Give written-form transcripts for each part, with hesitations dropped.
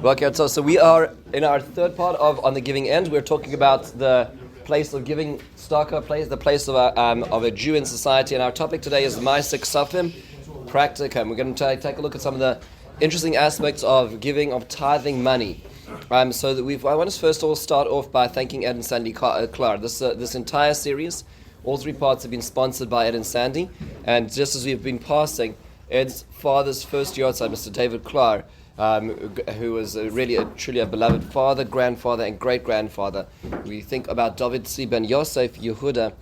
Okay, so we are in our third part of On the Giving End. We're talking about the place of giving tzedakah, the place of a Jew in society, and our topic today is Maaser Kesafim Practicum. We're going to take a look at some of the interesting aspects of giving, of tithing money. I want to first of all start off by thanking Ed and Sandy Clark. This entire series, all three parts have been sponsored by Ed and Sandy, and just as we've been passing Ed's father's first yahrzeit, Mr. David Clark, who was truly a beloved father, grandfather, and great-grandfather. We think about David Tzvi ben Yosef Yehuda,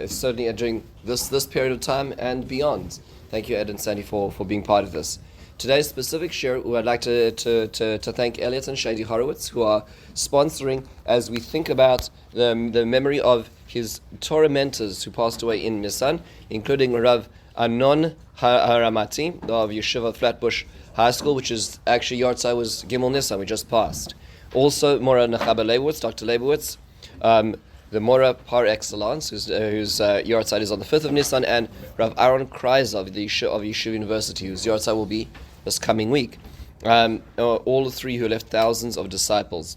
certainly during this period of time and beyond. Thank you, Ed and Sandy, for being part of this. Today's specific share, I'd like to thank Elliot and Shady Horowitz, who are sponsoring as we think about the memory of his Torah mentors who passed away in Nisan, including Rav Anon Haramati of Yeshiva Flatbush High School, which is actually yahrzeit was Gimel Nisan, we just passed. Also, Mora Nachaba Leibowitz, Dr. Leibowitz, the Mora par excellence, whose yahrzeit is on the 5th of Nisan, and Rav Aaron Kreiser of Yeshiva University, whose yahrzeit will be this coming week. All the three who left thousands of disciples.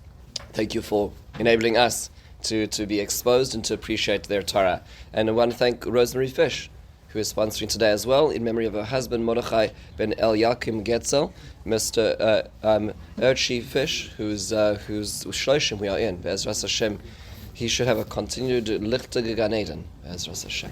Thank you for enabling us to be exposed and to appreciate their Torah. And I want to thank Rosemary Fish, who is sponsoring today as well, in memory of her husband Mordechai ben Eliakim Getzel, Mr. Urchi Fish, whose Shloshim we are in. Be'ezras Hashem, he should have a continued lichtige Gan Eden. Be'ezras Hashem.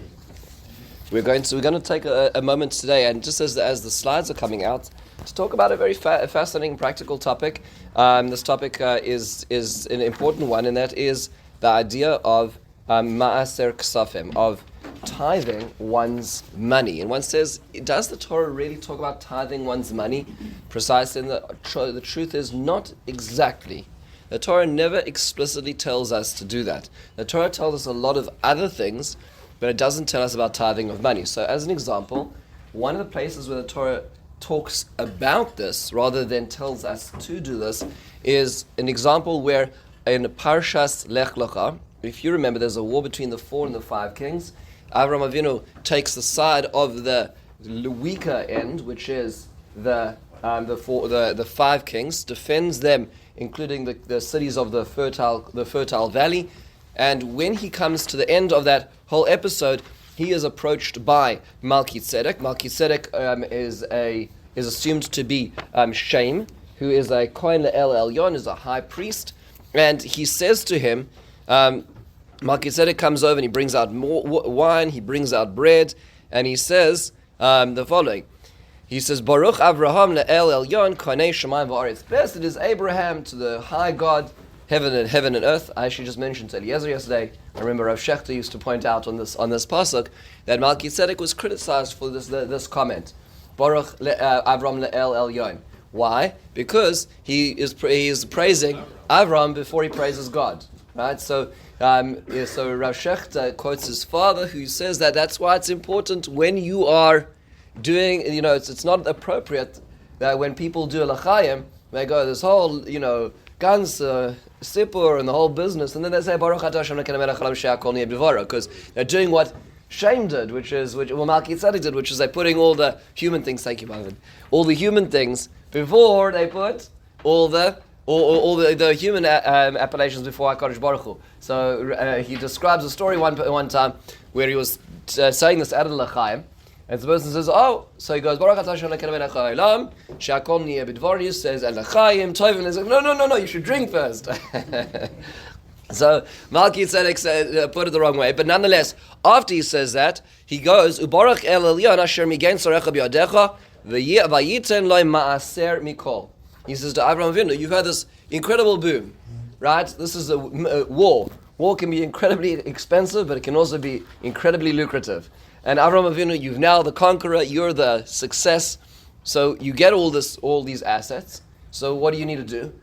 We're going to take a moment today, and just as the slides are coming out, to talk about a very fascinating practical topic. This topic is an important one, and that is the idea of Maaser Kesafim, of tithing one's money. And one says, does the Torah really talk about tithing one's money precisely? And the truth is not exactly. The Torah never explicitly tells us to do that. The Torah tells us a lot of other things, but it doesn't tell us about tithing of money. So as an example, one of the places where the Torah talks about this rather than tells us to do this is an example where in Parshas Lech Lecha, if you remember, there's a war between the 4 and the 5 kings. Avraham Avinu takes the side of the weaker end, which is the 5 kings, defends them, including the cities of the fertile valley. And when he comes to the end of that whole episode, he is approached by Melchizedek. Melchizedek is assumed to be Shem, who is a Kohen Le'el Elyon, is a high priest, and he says to him, Melchizedek comes over and he brings out more wine, he brings out bread, and he says the following. He says, Baruch Avraham le'el elyon konei shamayim va'aretz. Blessed is Abraham to the high God, heaven and earth. I actually just mentioned to Eliezer yesterday. I remember Rav Shechter used to point out on this pasuk that Melchizedek was criticized for this comment. Baruch Avraham le'el elyon. Why? Because he is praising Avram before he praises God. Right? So Rav Shechter quotes his father, who says that's why it's important when you are doing, it's not appropriate that when people do a l'chaim, they go this whole, gans, sipur, and the whole business, and then they say, Baruch atah Hashem Elokeinu melech haolam she'akol niyeh b'dvaro, because they're doing what Shem did, which Melchizedek did, which is they're putting all the human things, thank you, Marvin, all the human things before they put all the human appellations before HaKadosh Baruch Hu. So he describes a story one time where he was saying this at l'chaim, and the person says, so he goes, Baruch atah Hashem Elokeinu melech haolam she'akol niyeh b'dvaro. He says, and l'chaim tovim, and he says, no, you should drink first. So Melchizedek put it the wrong way, but nonetheless, after he says that, he goes, Ubarach el elyon asher migein sorecha b'yadecha v'yiten loy maaser mikol. He says to Avraham Avinu, you've had this incredible boom, right? This is a war. War can be incredibly expensive, but it can also be incredibly lucrative. And Avraham Avinu, you've now the conqueror, you're the success. So you get all these assets. So what do you need to do?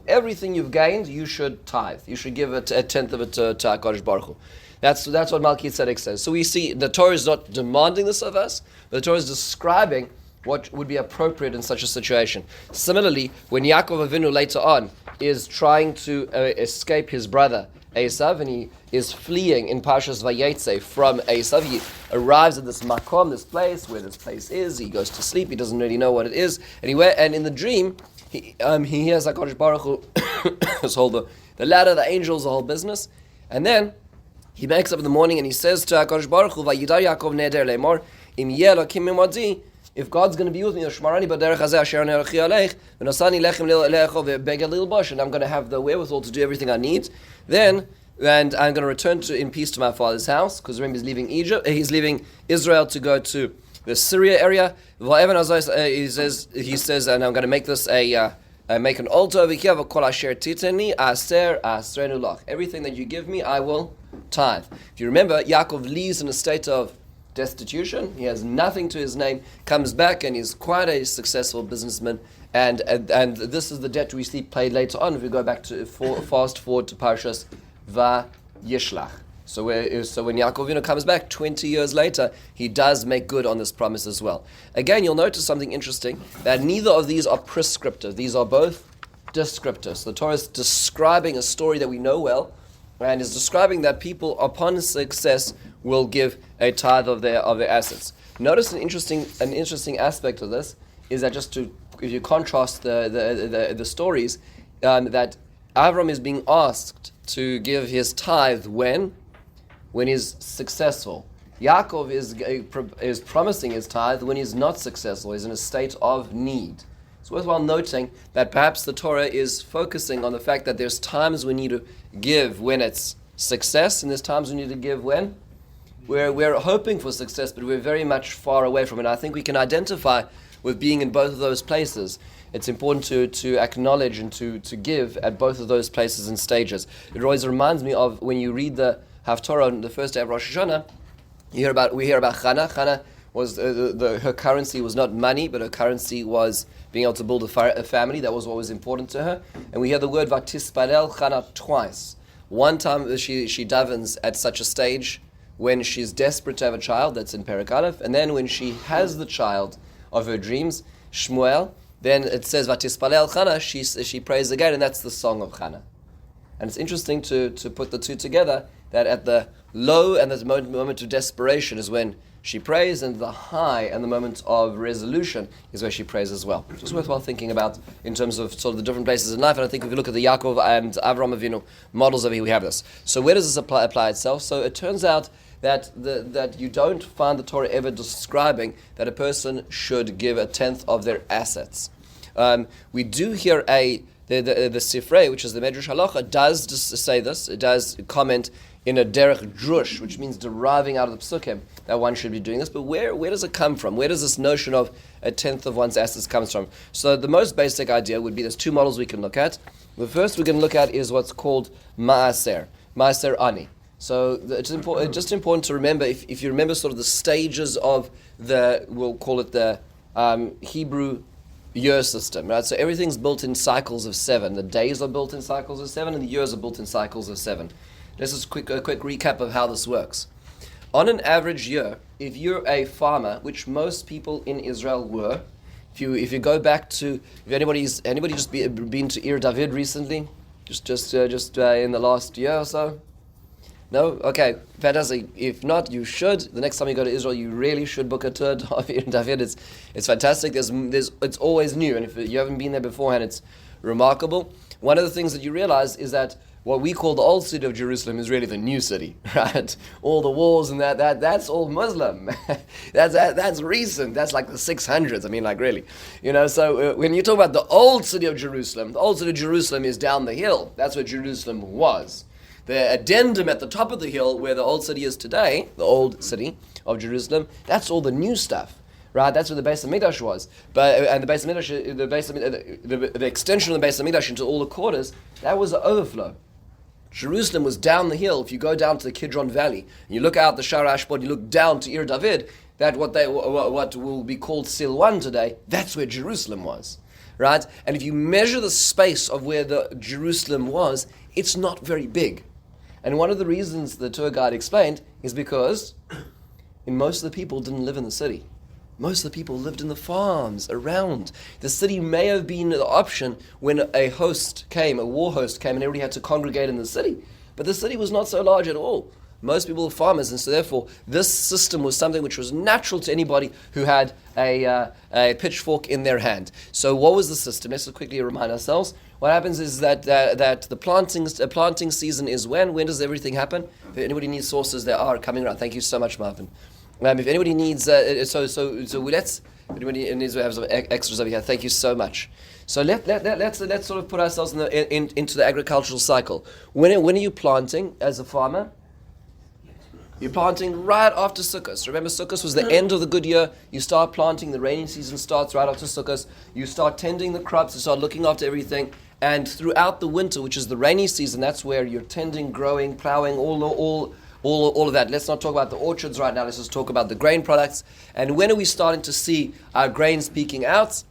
Everything you've gained, you should tithe. You should give a tenth of it to HaKadosh Baruch Hu. That's what Melchizedek says. So we see the Torah is not demanding this of us, but the Torah is describing what would be appropriate in such a situation. Similarly, when Yaakov Avinu later on is trying to escape his brother Esav, and he is fleeing in Parshas Vayetze from Esav. He arrives at this makom, this place, where this place is. He goes to sleep. He doesn't really know what it is. And in the dream, he hears HaKadosh Baruch Hu, the ladder, the angels, the whole business. And then he wakes up in the morning and he says to HaKadosh Baruch Hu, Vayidar Yaakov neder lemor, im yeh Elokim mimadi, if God's going to be with me, and I'm going to have the wherewithal to do everything I need, and I'm going to return in peace to my father's house, because remember he's leaving Israel to go to the Syria area. He says, and I'm going to make this make an altar over here. Everything that you give me, I will tithe. If you remember, Yaakov leaves in a state of destitution. He has nothing to his name, comes back, and he's quite a successful businessman. And this is the debt we see played later on if we go back to fast forward to Parshas Vayishlach. So when Yaakov comes back 20 years later, he does make good on this promise as well. Again, you'll notice something interesting, that neither of these are prescriptive. These are both descriptive. So the Torah is describing a story that we know well, and is describing that people upon success will give a tithe of their assets. Notice an interesting aspect of this is that if you contrast the stories, that Avram is being asked to give his tithe when he's successful. Yaakov is promising his tithe when he's not successful. He's in a state of need. It's worthwhile noting that perhaps the Torah is focusing on the fact that there's times we need to give when it's success, and there's times we need to give when we're hoping for success, but we're very much far away from it. I think we can identify with being in both of those places. It's important to acknowledge and to give at both of those places and stages. It always reminds me of when you read the Haftorah on the first day of Rosh Hashanah. We hear about Chana. Chana was her currency was not money, but her currency was being able to build a family. That was what was important to her. And we hear the word Vatisparel Chana twice. One time she davens at such a stage when she's desperate to have a child, that's in Perek Aleph, and then when she has the child of her dreams, Shmuel, then it says Vatisparel Chana, she prays again, and that's the song of Chana. And it's interesting to put the two together, that at the low and the moment of desperation is when she prays, and the high and the moment of resolution is where she prays as well. It's worthwhile thinking about in terms of sort of the different places in life, and I think if you look at the Yaakov and Avram Avinu models of it, we have this. So where does this apply itself? So it turns out that you don't find the Torah ever describing that a person should give a tenth of their assets. We do hear the Sifrei, which is the Medrash Halacha, does say this. It does comment in a derech drush, which means deriving out of the psukim, that one should be doing this. But where does it come from? Where does this notion of a tenth of one's assets comes from? So the most basic idea would be there's two models we can look at. The first we can look at is what's called Maaser Ani. So it's important to remember, if you remember sort of the stages of we'll call it the Hebrew year system, right? So everything's built in cycles of 7. The days are built in cycles of 7, and the years are built in cycles of 7. This is a quick recap of how this works. On an average year, if you're a farmer, which most people in Israel were, if you go back to, if anybody just been to Ir David recently, just in the last year or so? No? Okay, fantastic. If not, you should. The next time you go to Israel, you really should book a tour of Ir David. It's fantastic. It's always new, and if you haven't been there beforehand, it's remarkable. One of the things that you realize is that what we call the old city of Jerusalem is really the new city, right? All the walls and that's all Muslim. that's recent. That's like the 600s. I mean, like really, So when you talk about the old city of Jerusalem, the old city of Jerusalem is down the hill. That's where Jerusalem was. The addendum at the top of the hill, where the old city is today, the old city of Jerusalem, that's all the new stuff. Right, that's where the Beis Hamikdash was, and the Beis Hamikdash, the extension of the Beis Hamikdash into all the quarters, that was the overflow. Jerusalem was down the hill. If you go down to the Kidron Valley and you look out the Shar Ashbod, you look down to Ir David, that what will be called Silwan today, that's where Jerusalem was, right? And if you measure the space of where the Jerusalem was, it's not very big. And one of the reasons the tour guide explained is because most of the people didn't live in the city. Most of the people lived in the farms around. The city may have been the option when a war host came and everybody had to congregate in the city. But the city was not so large at all. Most people were farmers, and so therefore this system was something which was natural to anybody who had a pitchfork in their hand. So what was the system? Let's just quickly remind ourselves. What happens is that the planting season is when? When does everything happen? If anybody needs sources, they are coming around. Thank you so much, Marvin. If anybody needs, let's. Anybody needs to have some extras over here. Thank you so much. So let's sort of put ourselves into the agricultural cycle. When are you planting as a farmer? You're planting right after Sukkot. Remember, Sukkot was the end of the good year. You start planting. The rainy season starts right after Sukkot. You start tending the crops. You start looking after everything. And throughout the winter, which is the rainy season, that's where you're tending, growing, plowing, all of that. Let's not talk about the orchards right now. Let's just talk about the grain products. And when are we starting to see our grains peaking out?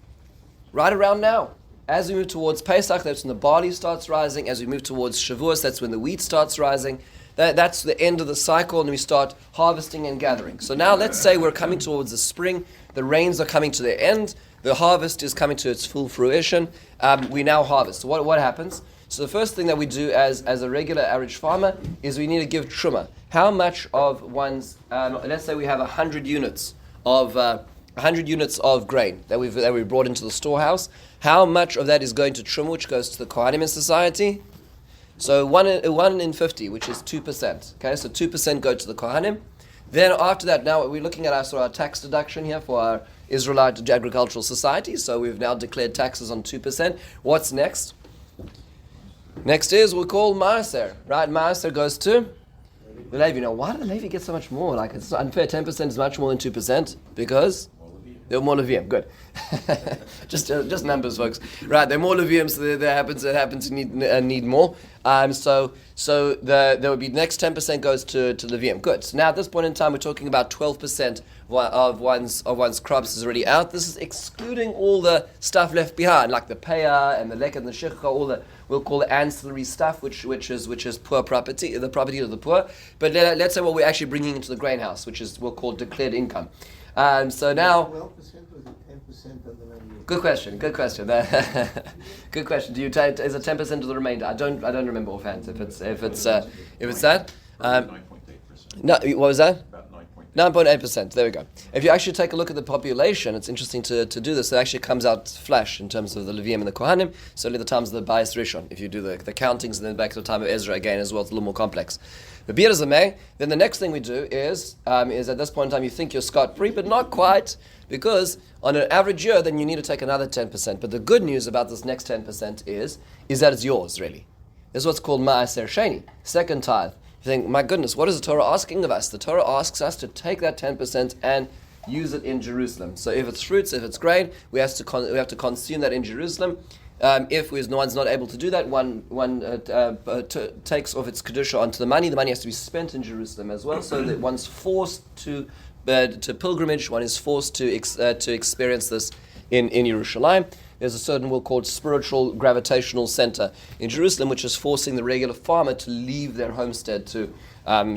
Right around now. As we move towards Pesach, that's when the barley starts rising. As we move towards Shavuos, that's when the wheat starts rising. That's the end of the cycle, and we start harvesting and gathering. So now let's say we're coming towards the spring. The rains are coming to their end. The harvest is coming to its full fruition. We now harvest. So what happens? So the first thing that we do as a regular average farmer is we need to give truma. How much of one's, let's say we have 100 units of 100 units of grain that we brought into the storehouse. How much of that is going to truma, which goes to the Kohanim in society? So 1 in 50, which is 2%. Okay, so 2% go to the Kohanim. Then after that, now we're looking at our tax deduction here for our Israelite agricultural society. So we've now declared taxes on 2%. What's next? Next is we call Maaser, right? Maaser goes to the Levi. Now, why did the Levi get so much more? Like, it's unfair. 10% is much more than 2% because they're more Levium. Good. just numbers, folks. Right, they're more Levium, so they happen to need more. So there would be next 10% goes to Levium. Good. So now at this point in time, we're talking about 12% of one's crops is already out. This is excluding all the stuff left behind, like the payah and the lek and the shikha, all the we'll call it ancillary stuff, which is poor property, the property of the poor. But let's say what we're actually bringing into the grain house, which is we'll call declared income. So now, 12% or 10% of the remainder? Good question. Good question. Do you take is it 10% of the remainder? I don't remember offhand. If it's that. 9.8%. No, what was that? About 9.8%. There we go. If you actually take a look at the population, it's interesting to do this. It actually comes out flash in terms of the Levium and the Kohanim. Certainly the times of the Bayis Rishon. If you do the countings, and then back to the time of Ezra again as well, it's a little more complex. But be it as it may, then the next thing we do is at this point in time you think you're scot-free, but not quite, because on an average year then you need to take another 10%. But the good news about this next 10% is that it's yours, really. This is what's called Maaser Sheni, second tithe. You think, my goodness, what is the Torah asking of us? The Torah asks us to take that 10% and use it in Jerusalem. So if it's fruits, if it's grain, we have to consume that in Jerusalem. If one's not able to do that, one takes off its kedusha onto the money. The money has to be spent in Jerusalem as well, so that one's forced to pilgrimage. One is forced to experience this in Yerushalayim. There's a certain we'll call it spiritual gravitational center in Jerusalem, which is forcing the regular farmer to leave their homestead to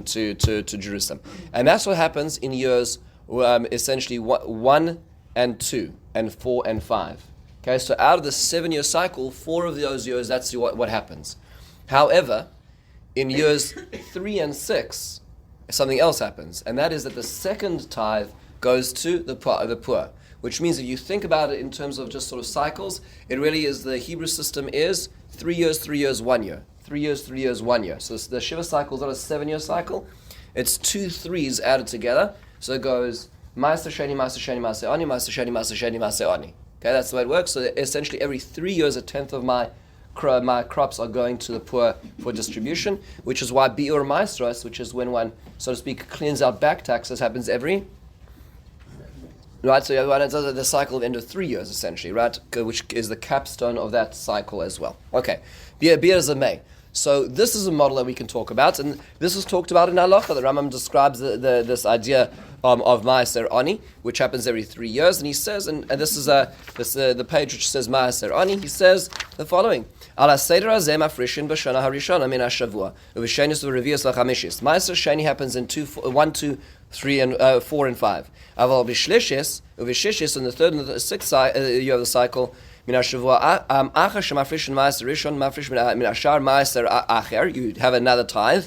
Jerusalem, and that's what happens in years essentially 1 and 2 and 4 and 5. Okay, so out of the 7-year cycle, 4 of those years, that's what happens. However, in years 3 and 6, something else happens, and that is that the second tithe goes to the poor, which means if you think about it in terms of just sort of cycles, it really is the Hebrew system is 3 years, 3 years, 1 year. 3 years, 3 years, 1 year. So the Shiva cycle is not a 7-year cycle. It's 2 3s added together. So it goes Maaser Sheni, Maaser Sheni, Maaser Ani, Maaser Sheni, Maaser Sheni, Maaser Ani. Okay, that's the way it works. So essentially every 3 years, a tenth of my crops are going to the poor for distribution, which is why Biur Maestros, which is when one, so to speak, cleans out back taxes, happens every... Right, so the cycle of end of 3 years, essentially, right, which is the capstone of that cycle as well. Okay, be it as it may. So this is a model that we can talk about, and this is talked about in Halacha. The Rambam describes this idea of Maaser Ani, which happens every 3 years, and he says, and this is the page which says Maaser Ani. He says the following: Ala seder hazeh mafrishin b'shana harishona min hashavua u'v'shenis u'revius lachamishis. Maaser Sheni happens in 1, 2, 3, and 4 and 5. Aval b'shlishis u'v'shishis in the 3rd and the 6th year of the cycle. Min hashavua achar shemafrish maaser rishon mafrish min ashar maaser acher. You have another tithe.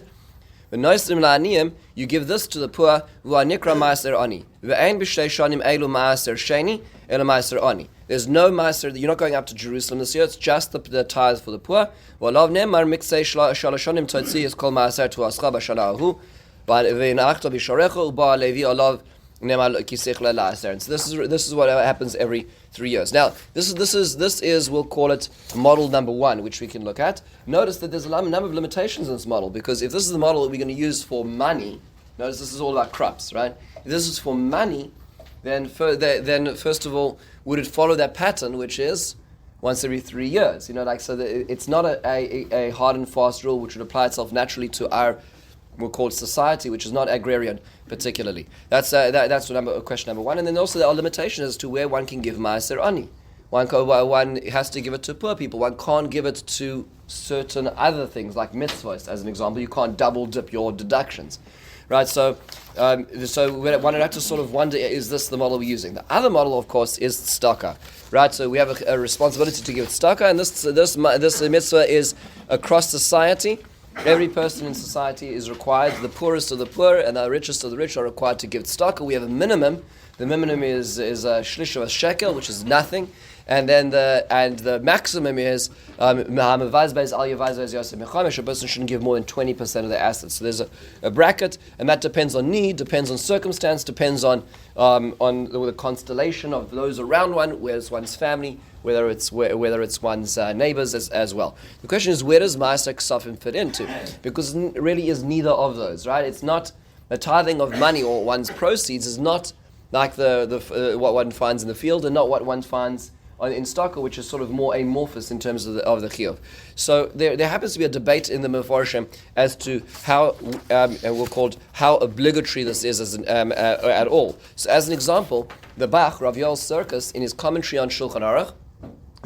V'noisrim la'aniyim, you give this to the poor. V'anikra maaser ani. V'ein b'shtei shonim elu maaser sheni elu maaser ani. There's no maaser. You're not going up to Jerusalem this year. It's just the tithe for the poor. V'alav nemar miksei shalashonim totzi is called maaser to ascha b'shana ahu. V'inachta b'shorecha u'ba levi alav nemar kisech la'aser. And so this is what happens every 3 years. Now, this is we'll call it model number 1, which we can look at. Notice that there's a number of limitations in this model, because if this is the model that we're going to use for money, notice this is all about crops, right? If this is for money, then first of all, would it follow that pattern, which is once every 3 years? So it's not a hard and fast rule which would apply itself naturally to our, we'll call it society, which is not agrarian particularly. That's question number 1. And then also there are limitations as to where one can give maaser ani. One has to give it to poor people. One can't give it to certain other things like mitzvahs, as an example. You can't double dip your deductions, right? So one would have to sort of wonder: is this the model we're using? The other model, of course, is tzedakah, right? So we have a responsibility to give tzedakah, and this mitzvah is across society. Every person in society is required. The poorest of the poor and the richest of the rich are required to give tzedakah. We have a minimum. The minimum is a shlish of a shekel, which is nothing, and then the maximum is a person shouldn't give more than 20% of their assets. So there's a bracket, and that depends on need, depends on circumstance, depends on the constellation of those around one, where's one's family, whether it's one's neighbors as well. The question is, where does Maaser Kesafim fit into? Because it really is neither of those, right? It's not the tithing of money or one's proceeds is not like what one finds in the field, and not what one finds in tzedakah, which is sort of more amorphous in terms of the chiyuv. So there happens to be a debate in the Mefarshim as to how how obligatory this is at all. So as an example, the Bach Rav Yoel Sirkis in his commentary on Shulchan Aruch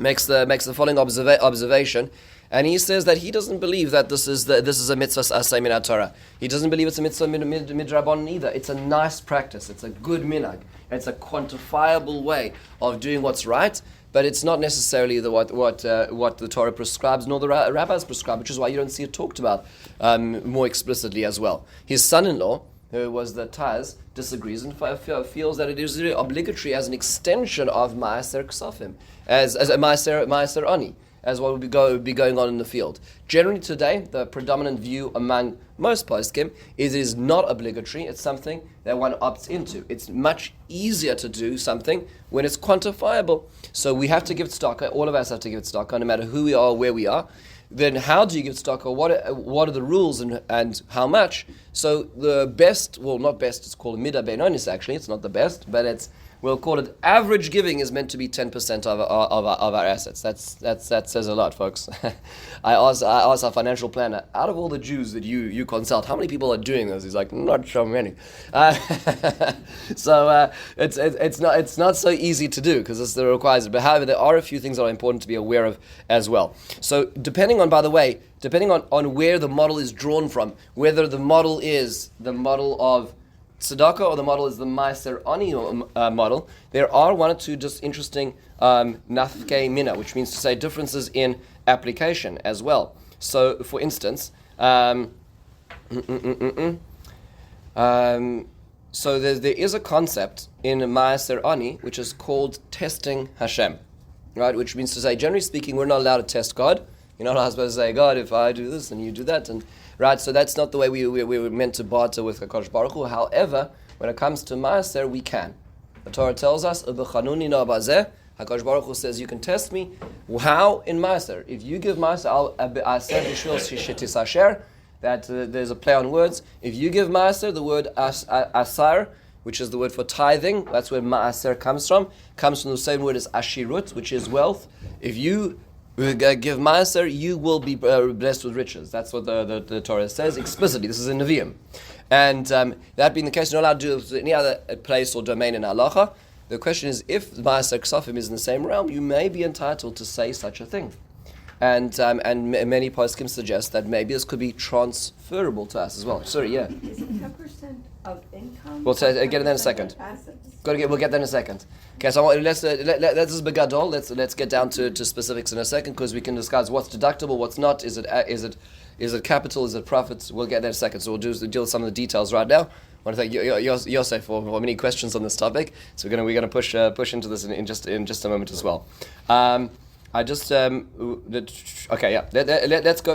makes the following observation, and he says that he doesn't believe that this is a mitzvah asay min Torah. He doesn't believe it's a mitzvah midrabanan either. It's a nice practice. It's a good minhag. It's a quantifiable way of doing what's right, but it's not necessarily what the Torah prescribes, nor the rabbis prescribe, which is why you don't see it talked about more explicitly as well. His son-in-law, who was the Taz, disagrees and feels that it is really obligatory as an extension of Maaser Kesafim, as a Maaser Ani, as what would be going on in the field. Generally today, the predominant view among most poskim is it is not obligatory. It's something that one opts into. It's much easier to do something when it's quantifiable. So we have to give tzedakah. All of us have to give tzedakah, no matter who we are, where we are. Then how do you give tzedakah? What are the rules and how much? So the best, well, not best, it's called midah beinonis actually. It's not the best, but we'll call it average giving is meant to be 10% of our assets. That says a lot, folks. I asked our financial planner, out of all the Jews that you consult, how many people are doing this? He's like, not so many. So it's not so easy to do because this requires it. But however, there are a few things that are important to be aware of as well. So depending on where the model is drawn from, whether the model is the model of tzedakah or the model is the Maaser Ani model, there are one or two just interesting nafkei mina, which means to say differences in application as well. So, for instance, so there is a concept in Maaser Ani which is called testing Hashem, right? Which means to say, generally speaking, we're not allowed to test God. You're not supposed to say, God, if I do this and you do that, and right. So that's not the way we were meant to barter with HaKadosh Baruch Hu. However, when it comes to Maaser, we can. The Torah tells us, HaKadosh Baruch Hu says, you can test me. How? In Maaser. If you give Maaser, that there's a play on words. If you give Maaser, the word asar, which is the word for tithing, that's where Maaser comes from the same word as ashirut, which is wealth. If you give Maaser, you will be blessed with riches. That's what the Torah says explicitly. This is in Nevi'im. And that being the case, you're not allowed to do it in any other place or domain in halacha. The question is, if Maaser Kesafim is in the same realm, you may be entitled to say such a thing. And many poskim suggest that maybe this could be transferable to us as well. Sorry, yeah. Is it 10% of income? We'll say again in a second. We'll get that in a second. Okay, so let's just begadol. Let's get down to specifics in a second, because we can discuss what's deductible, what's not. Is it capital? Is it profits? We'll get there in a second. So we'll deal with some of the details right now. I want to thank Yosef for many questions on this topic. So we're gonna push into this in just a moment as well. Let's go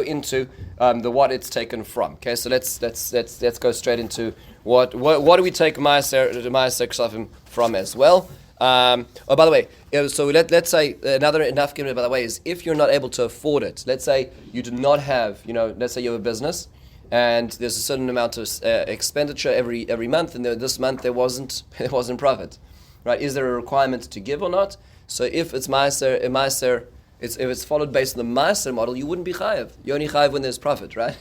into the what it's taken from. Okay, so let's go straight into what do we take Maaser Kesafim from as well. By the way, so let's say another enough given, by the way, is if you're not able to afford it. Let's say you do not have, let's say you have a business and there's a certain amount of expenditure every month, and this month there wasn't profit, right? Is there a requirement to give or not? So if it's Maaser, if it's followed based on the Maaser model, you wouldn't be chayav. You only chayav when there's profit, right?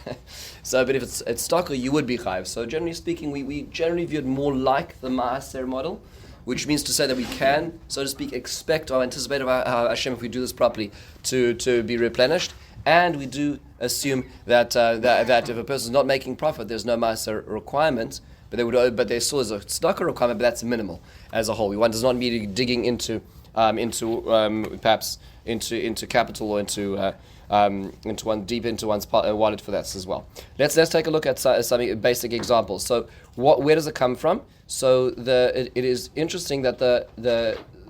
So, but if it's stocker, you would be chayav. So generally speaking, we generally view it more like the Maaser model, which means to say that we can, so to speak, expect or anticipate of Hashem, if we do this properly, to be replenished. And we do assume that if a person is not making profit, there's no Maaser requirement, but there still is a stocker requirement, but that's minimal as a whole. One does not need digging into perhaps into capital or into one's wallet for that as well. Let's take a look at some basic examples. So where does it come from? So it is interesting that the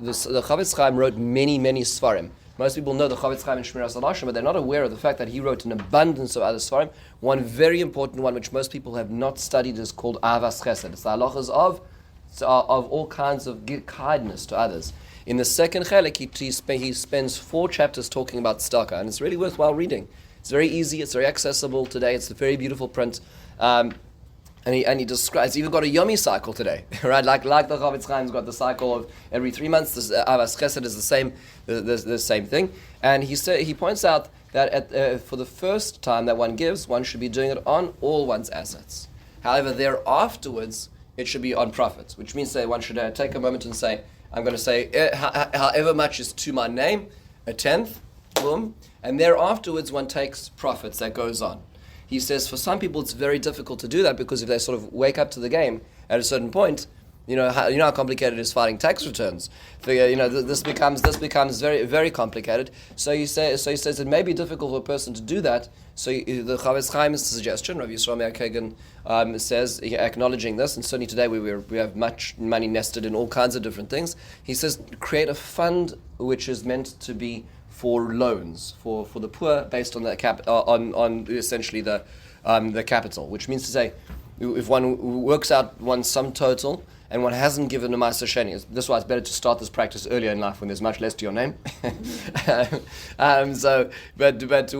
Chavetz Chaim wrote many Sfarim. Most people know the Chavetz Chaim and Shmiras Halashon, but they're not aware of the fact that he wrote an abundance of other Sfarim. One very important one, which most people have not studied, is called Avas Chesed. It's the halachas of all kinds of kindness to others. In the second chelik, he spends 4 chapters talking about tzedakah, and it's really worthwhile reading. It's very easy, it's very accessible today, it's a very beautiful print. And he describes, it's even got a Yomi cycle today, right? Like the Chavetz Chaim's got the cycle of every 3 months. This Avas Chesed is the same thing. And he points out that for the first time that one gives, one should be doing it on all one's assets. However, afterwards, it should be on profits, which means that one should take a moment and say, I'm going to say, however much is to my name, a tenth, boom, and there afterwards one takes profits, that goes on. He says for some people it's very difficult to do that, because if they sort of wake up to the game at a certain point, you know how complicated it is filing tax returns. This becomes very, very complicated. So he says it may be difficult for a person to do that. So the Chavetz Chaim's suggestion, Rabbi Yisrael Meir Kagan says, acknowledging this, and certainly today we have much money nested in all kinds of different things. He says create a fund which is meant to be for loans for the poor, based on the on essentially the capital, which means to say, if one works out one's sum total and one hasn't given a Maaser Sheni, this is why it's better to start this practice earlier in life when there's much less to your name. But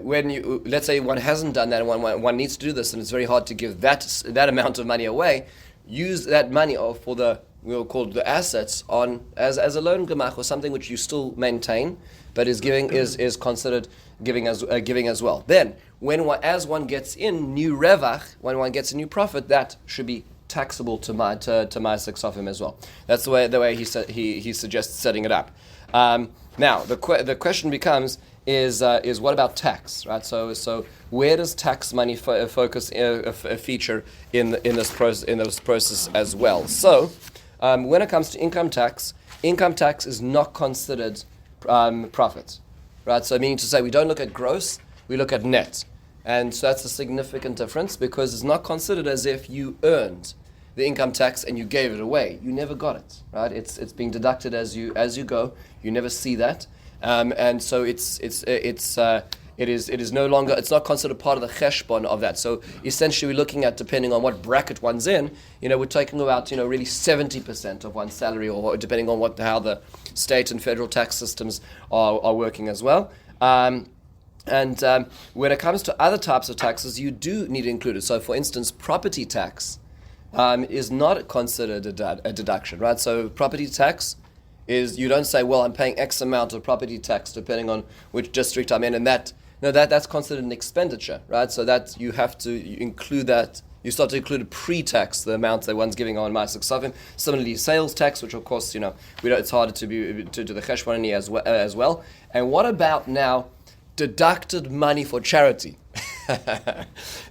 when you, let's say one hasn't done that, and one needs to do this, and it's very hard to give that amount of money away, use that money for we'll call the assets on as a loan gemach, or something which you still maintain, but is considered giving as well. Then, as one gets in new revach, when one gets a new profit, that should be taxable to Maaser Kesafim as well. That's the way he suggests setting it up. Now the question becomes is what about tax, right? So where does tax money focus a feature in this process as well? So when it comes to income tax is not considered profit, right? So meaning to say, we don't look at gross, we look at net. And so that's a significant difference, because it's not considered as if you earned the income tax and you gave it away. You never got it, right? It's being deducted as you go. You never see that, and so it is no longer. It's not considered part of the cheshbon of that. So essentially, we're looking at, depending on what bracket one's in, we're talking about really 70% of one's salary, or depending on how the state and federal tax systems are working as well. And when it comes to other types of taxes, you do need to include it. So, for instance, property tax is not considered a deduction, right? So, property tax is, you don't say, well, I'm paying X amount of property tax depending on which district I'm in, and that's considered an expenditure, right? So that you have to include that. You start to include a pre-tax, the amount that one's giving on Maaser Kesafim. Similarly, sales tax, which of course it's harder to do the cheshbon as well. And what about now deducted money for charity?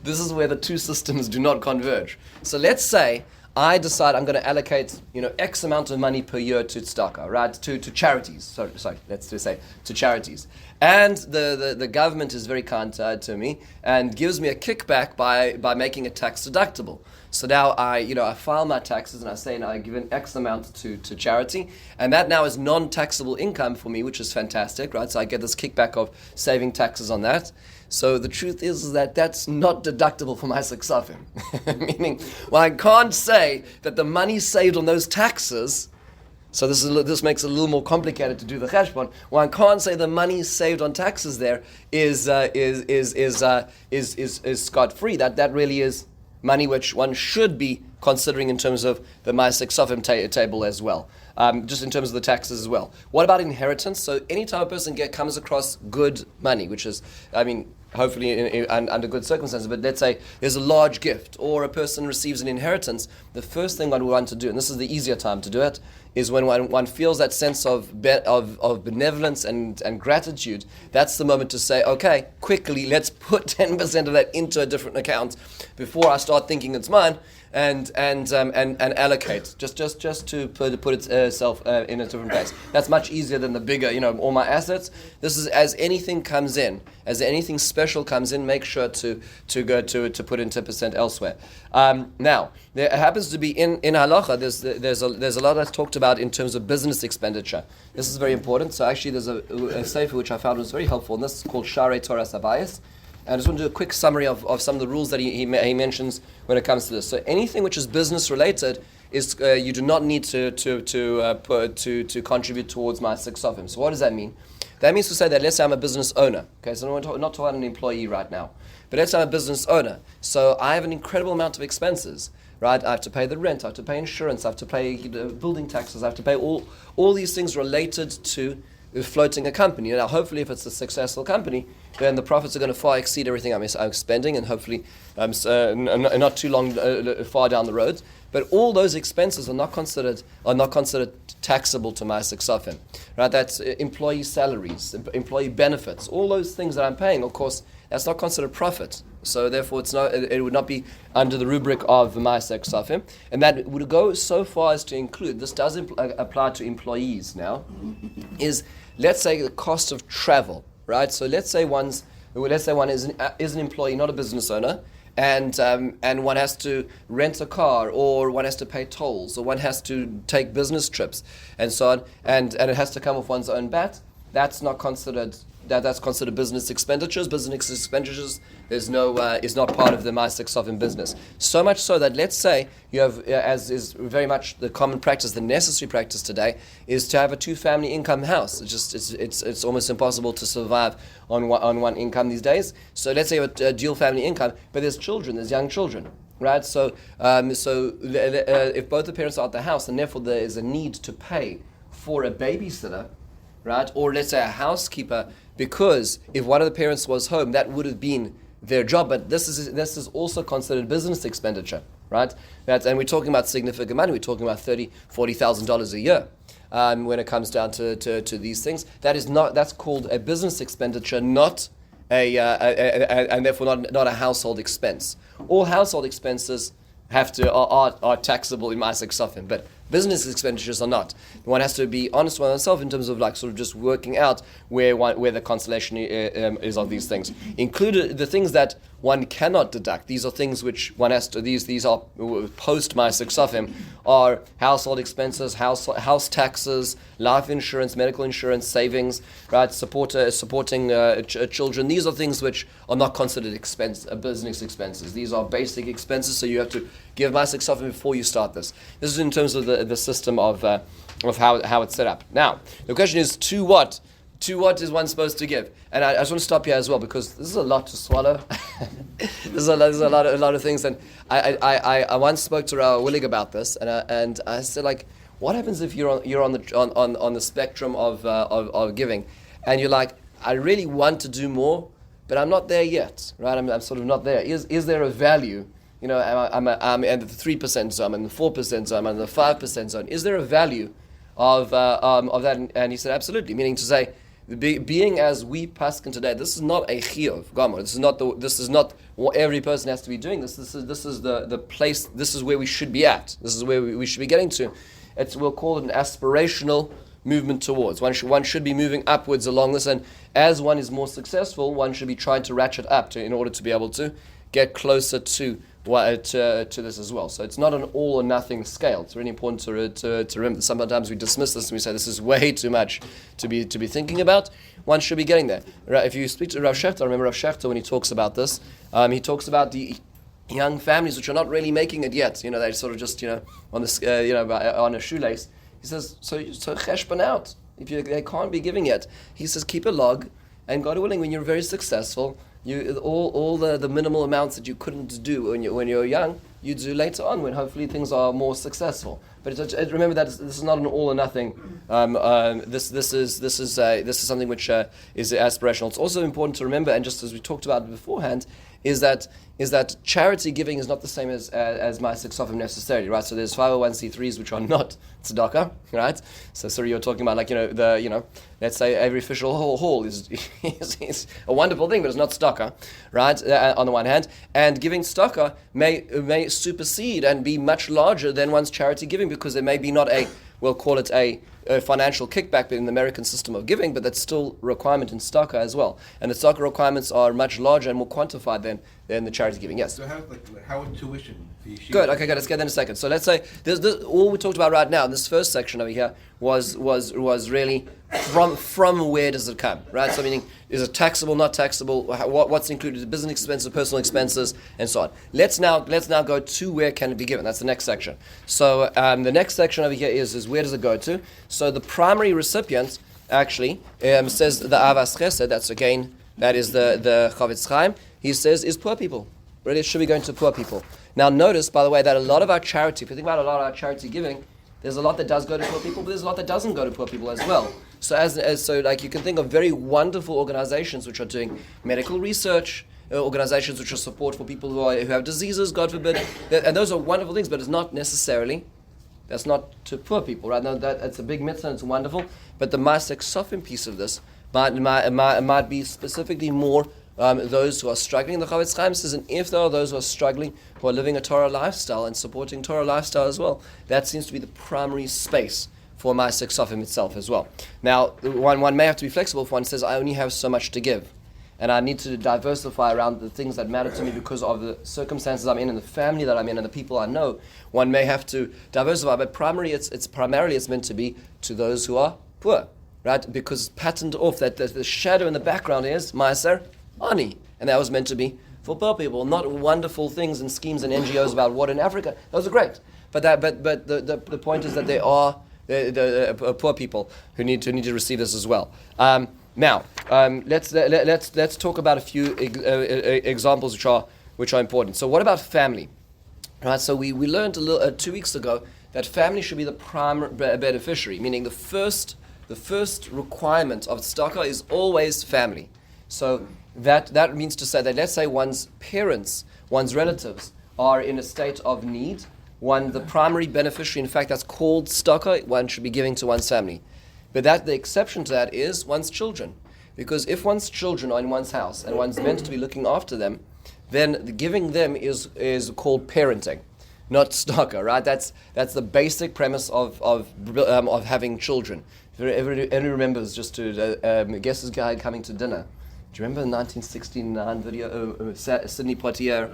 This is where the two systems do not converge. So let's say I decide I'm going to allocate, X amount of money per year to tzedakah, right? To charities. Sorry, let's just say to charities. And the government is very kind to me and gives me a kickback by making it tax deductible. So now I file my taxes and I say I give an X amount to charity, and that now is non-taxable income for me, which is fantastic, right? So I get this kickback of saving taxes on that. So the truth is that that's not deductible for Maaser Kesafim. Meaning, I can't say that the money saved on those taxes. So this makes it a little more complicated to do the cheshbon. One can't say the money saved on taxes there is scot-free. That really is money which one should be considering in terms of the Maaser Kesafim table as well. Just in terms of the taxes as well. What about inheritance? So any time a person comes across good money, which is, hopefully under good circumstances, but let's say there's a large gift or a person receives an inheritance, the first thing one would want to do, and this is the easier time to do it, is when one feels that sense of benevolence and gratitude. That's the moment to say, okay, quickly, let's put 10% of that into a different account before I start thinking it's mine, and allocate just to put itself in a different place. That's much easier than the bigger, all my assets. This is as anything comes in, as anything special comes in, make sure to put in 10% elsewhere. Now there happens to be in halacha. There's a lot that's talked about in terms of business expenditure. This is very important. So actually, there's a sefer which I found was very helpful, and this is called Torah Sabayis. And I just want to do a quick summary of some of the rules that he mentions when it comes to this. So anything which is business related is you do not need to contribute towards Maaser Kesafim. So what does that mean? That means to say that let's say I'm a business owner. Okay, so we're not talking about an employee right now, but let's say I'm a business owner. So I have an incredible amount of expenses. Right, I have to pay the rent, I have to pay insurance, I have to pay building taxes, I have to pay all these things related to floating a company. Now, hopefully, if it's a successful company, then the profits are going to far exceed everything I'm spending, and hopefully, not too long far down the road. But all those expenses are not considered taxable to Maaser Kesafim. Right? That's employee salaries, employee benefits, all those things that I'm paying. Of course, that's not considered profit. So therefore, it would not be under the rubric of Maaser Kesafim, and that would go so far as to include. This does apply to employees now. Is let's say the cost of travel, right? So let's say one is an employee, not a business owner, and one has to rent a car, or one has to pay tolls, or one has to take business trips, and so on, and it has to come off one's own bat. That's not considered. That's considered business expenditures. Business expenditures is not part of the Maaser Kesafim business. So much so that let's say you have, as is very much the common practice, the necessary practice today, is to have a 2-family income house. It's almost impossible to survive on one income these days. So let's say you have a dual family income, but there's young children. Right, so if both the parents are at the house, and therefore there is a need to pay for a babysitter, right, or let's say a housekeeper, because if one of the parents was home, that would have been their job. But this is also considered business expenditure, right? And we're talking about significant money. We're talking about $30,000-$40,000 a year when it comes down to these things. That's called a business expenditure, not and therefore not a household expense. All household expenses are taxable in Maaser Kesafim, but business expenditures are not. One has to be honest with oneself in terms of just working out where the constellation is of these things. Included the things that one cannot deduct. These are things which one has to. These are post Maaser Kesafim, are household expenses, house taxes, life insurance, medical insurance, savings, right? Supporting children. These are things which are not considered business expenses. These are basic expenses. So you have to give Maaser Kesafim before you start this. This is in terms of the system of how it's set up. Now the question is, to what? To what is one supposed to give? And I just want to stop here as well, because this is a lot to swallow. There's a lot of things. And I once spoke to Rav Willig about this, and I said, like, what happens if you're on the spectrum of giving, and you're like, I really want to do more, but I'm not there yet, right? I'm sort of not there. Is there a value? I'm in the 3% zone, I'm in the 4% zone, I'm in the 5% zone. Is there a value of that? And he said, absolutely. Meaning to say, Being as we paskin today, this is not a chiyuv, Gamor. This is not what every person has to be doing. This is the place. This is where we should be at. This is where we should be getting to. We'll call it an aspirational movement towards. One should be moving upwards along this, and as one is more successful, one should be trying to ratchet up in order to be able to get closer to this as well. So it's not an all or nothing scale. It's really important to remember. Sometimes we dismiss this and we say this is way too much to be thinking about. One should be getting there. If you speak to Rav Shechter, I remember Rav Shechter when he talks about this. He talks about the young families which are not really making it yet. They're sort of just on this on a shoelace. He says so cheshbon out if they can't be giving yet. He says keep a log, and God willing, when you're very successful, all the minimal amounts that you couldn't do when you're young, you do later on when hopefully things are more successful. But remember that this is not an all or nothing. This is something which is aspirational. It's also important to remember, and just as we talked about beforehand, is that charity giving is not the same as Maaser Kesafim necessarily, right? So there's 501c3s which are not tzedakah, right? So you're talking about let's say every official hall is a wonderful thing, but it's not tzedakah, right? On the one hand, and giving tzedakah may supersede and be much larger than one's charity giving, because there may be not we'll call it a financial kickback in the American system of giving, but that's still a requirement in tzedakah as well. And the tzedakah requirements are much larger and more quantified than the charity giving. Yes? So how is tuition for yeshiva? Good, okay, let's get that in a second. So let's say, all we talked about right now, in this first section over here, was really from where does it come, right? So meaning, is it taxable, not taxable, what's included, business expenses, personal expenses, and so on. Let's now go to where can it be given. That's the next section. So the next section over here is where does it go to? So the primary recipient actually says the Avas Chesed, that is the Chavetz Chaim, he says is poor people. Really, it should be going to poor people. Now notice, by the way, that a lot of our charity, if you think about a lot of our charity giving, there's a lot that does go to poor people, but there's a lot that doesn't go to poor people as well. So you can think of very wonderful organizations which are doing medical research, organizations which are support for people who have diseases, God forbid, and those are wonderful things, but it's not necessarily, that's not to poor people, right? No, that's a big mitzvah and it's wonderful, but the Maaser Kesafim piece of this might be specifically more those who are struggling. The Chavetz Chaim says, and if there are those who are struggling, who are living a Torah lifestyle and supporting Torah lifestyle as well, that seems to be the primary space for Maaser Kesafim itself as well. Now, one may have to be flexible if one says, I only have so much to give, and I need to diversify around the things that matter to me because of the circumstances I'm in and the family that I'm in and the people I know. One may have to diversify, but primarily it's meant to be to those who are poor, right? Because patterned off that the shadow in the background is Maaser Ani, and that was meant to be for poor people, not wonderful things and schemes and NGOs about what in Africa. Those are great, but the point is that there are the poor people who need to receive this as well. Now, let's talk about a few examples which are important. So, what about family? Right. So we learned 2 weeks ago that family should be the prime beneficiary, meaning the first requirement of tzedakah is always family. So that means to say that, let's say one's parents, one's relatives are in a state of need, the primary beneficiary, in fact, that's called tzedakah, one should be giving to one's family. But the exception to that is one's children. Because if one's children are in one's house and one's meant to be looking after them, then giving them is called parenting, not tzedakah, right? That's the basic premise of having children. If anyone remembers, just to guess this guy coming to dinner. Do you remember the 1969 video, Sidney Poitier,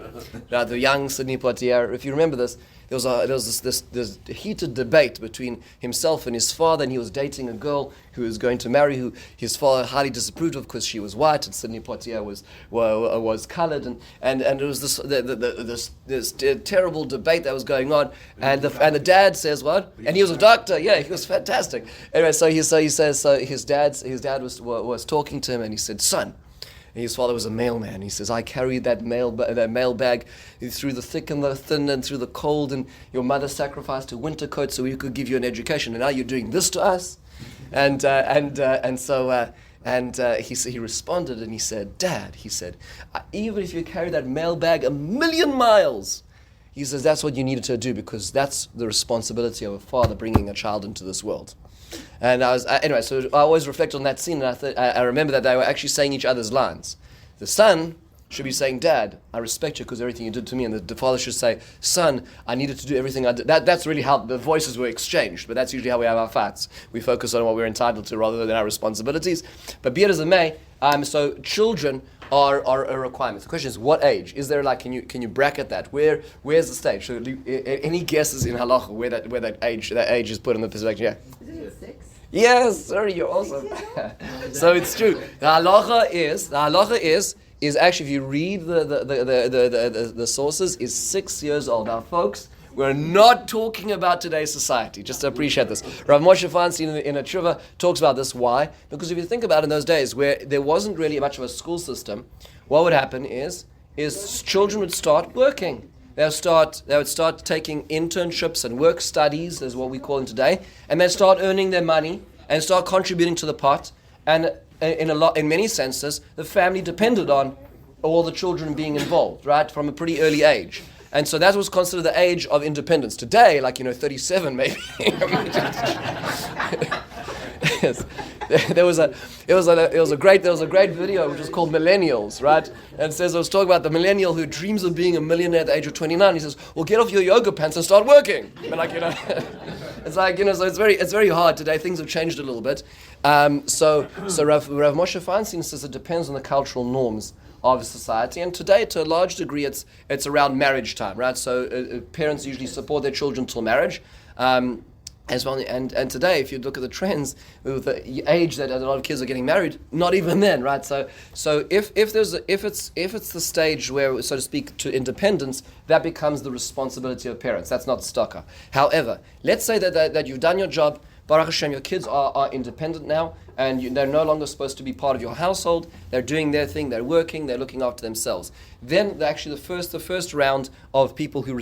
the young Sidney Poitier? If you remember this, there was this heated debate between himself and his father, and he was dating a girl who was going to marry, who his father highly disapproved of because she was white and Sidney Poitier was coloured, and there was this terrible debate that was going on, and the dad says what? And he was a doctor, yeah, he was fantastic. Anyway, so he says his dad was talking to him, and he said, son. And his father was a mailman. He says, I carried that mail bag through the thick and the thin and through the cold, and your mother sacrificed her winter coat so we could give you an education, and now you're doing this to us? So he responded and he said, Dad, he said, even if you carry that mail bag 1,000,000 miles, he says that's what you needed to do, because that's the responsibility of a father bringing a child into this world. And anyway, so I always reflect on that scene, and I remember that they were actually saying each other's lines. The son should be saying, Dad, I respect you because everything you did to me. And the father should say, Son, I needed to do everything I did. That's really how the voices were exchanged, but that's usually how we have our fights. We focus on what we're entitled to rather than our responsibilities. But be it as it may, so children are a requirement. The question is, what age? Is there can you bracket that? Where's the stage? So, any guesses in halacha where that age is put in the perspective? Yeah. Isn't it 6? Yes, sorry, you're awesome. So it's true. The halacha is actually, if you read the sources, is 6 years old. Now, folks, we're not talking about today's society, just to appreciate this. Rav Moshe Feinstein in a tshuva talks about this. Why? Because if you think about it, in those days where there wasn't really much of a school system, what would happen is children would start working. They would start taking internships and work studies, is what we call them today, and they'd start earning their money and start contributing to the pot. And in many senses, the family depended on all the children being involved, right, from a pretty early age. And so that was considered the age of independence. Today, 37 maybe. Yes. There was a great video which was called Millennials, right? And it says, I was talking about the millennial who dreams of being a millionaire at the age of 29. He says, well, get off your yoga pants and start working. But so it's very hard today. Things have changed a little bit. So Rav Moshe Feinstein says it depends on the cultural norms of society, and today, to a large degree, it's around marriage time, right? So parents usually support their children till marriage, as well. And today, if you look at the trends with the age that a lot of kids are getting married, not even then, right? So if it's the stage where, so to speak, to independence, that becomes the responsibility of parents. That's not tzedakah. However, let's say that you've done your job. Baruch Hashem, your kids are independent now, and they're no longer supposed to be part of your household. They're doing their thing. They're working. They're looking after themselves. Then, the first round of people who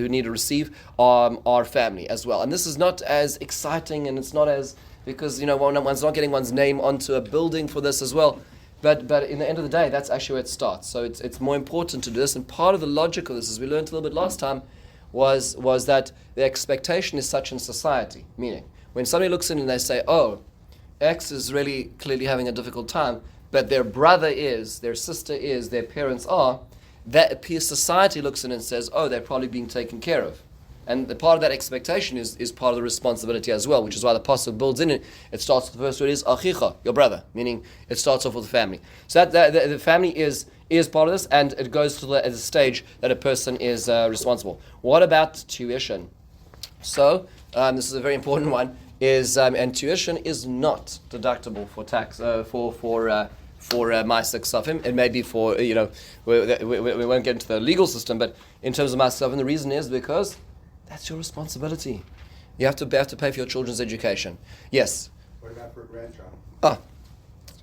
need to receive are family as well. And this is not as exciting, and it's not as, because one's not getting one's name onto a building for this as well. But in the end of the day, that's actually where it starts. So it's more important to do this. And part of the logic of this, as we learned a little bit last time, was that the expectation is such in society, meaning, when somebody looks in and they say, oh, X is really clearly having a difficult time, but their brother is, their sister is, their parents are, that society looks in and says, oh, they're probably being taken care of. And the part of that expectation is part of the responsibility as well, which is why the pasuk builds in it. It starts with the first word is achicha, your brother, meaning it starts off with the family. So that the family is part of this, and it goes to the stage that a person is responsible. What about tuition? So this is a very important one. And tuition is not deductible for tax for Maaser Kesafim. It may be for we won't get into the legal system, but in terms of Maaser Kesafim, the reason is because that's your responsibility. You have to pay for your children's education. Yes. What about for a grandchild?